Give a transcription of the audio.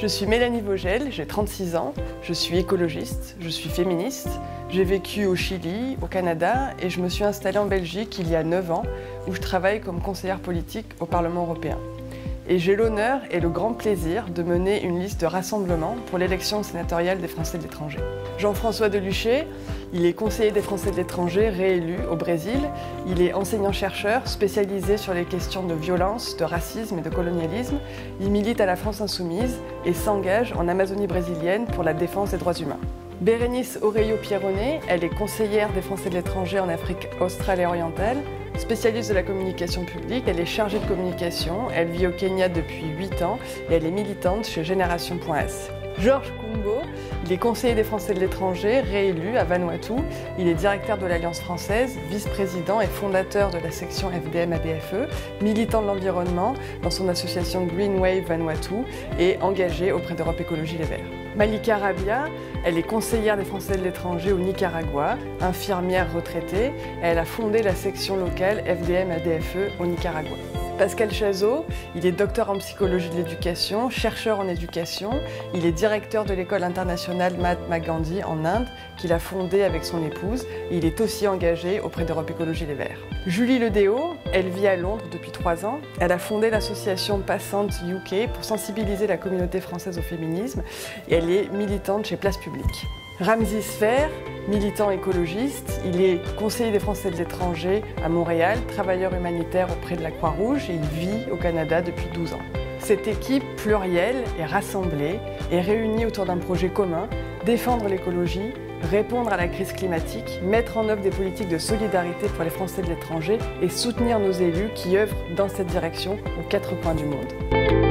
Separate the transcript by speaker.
Speaker 1: Je suis Mélanie Vogel, j'ai 36 ans, je suis écologiste, je suis féministe, j'ai vécu au Chili, au Canada et je me suis installée en Belgique il y a 9 ans où je travaille comme conseillère politique au Parlement européen. Et j'ai l'honneur et le grand plaisir de mener une liste de rassemblement pour l'élection sénatoriale des Français de l'étranger. Jean-François Deluché, il est conseiller des Français de l'étranger réélu au Brésil. Il est enseignant-chercheur spécialisé sur les questions de violence, de racisme et de colonialisme. Il milite à la France Insoumise et s'engage en Amazonie brésilienne pour la défense des droits humains. Bérénice Oreillo-Pierronnet, elle est conseillère des Français de l'étranger en Afrique australe et orientale. Spécialiste de la communication publique, elle est chargée de communication, elle vit au Kenya depuis 8 ans et elle est militante chez Génération.s. Georges Kumbo, il est conseiller des Français de l'étranger, réélu à Vanuatu. Il est directeur de l'Alliance française, vice-président et fondateur de la section FDM-ADFE, militant de l'environnement dans son association Green Wave Vanuatu et engagé auprès d'Europe Écologie Les Verts. Malika Rabia, elle est conseillère des Français de l'étranger au Nicaragua, infirmière retraitée, et elle a fondé la section locale FDM-ADFE au Nicaragua. Pascal Chazot, il est docteur en psychologie de l'éducation, chercheur en éducation, il est directeur de l'école internationale Mahatma Gandhi en Inde, qu'il a fondée avec son épouse, et il est aussi engagé auprès d'Europe Écologie Les Verts. Julie Ledéo, elle vit à Londres depuis 3 ans, elle a fondé l'association Passante UK pour sensibiliser la communauté française au féminisme, et elle est militante chez Place Publique. Ramzi Sfer, militant écologiste, il est conseiller des Français de l'étranger à Montréal, travailleur humanitaire auprès de la Croix-Rouge et il vit au Canada depuis 12 ans. Cette équipe plurielle est rassemblée et réunie autour d'un projet commun, défendre l'écologie, répondre à la crise climatique, mettre en œuvre des politiques de solidarité pour les Français de l'étranger et soutenir nos élus qui œuvrent dans cette direction aux 4 coins du monde.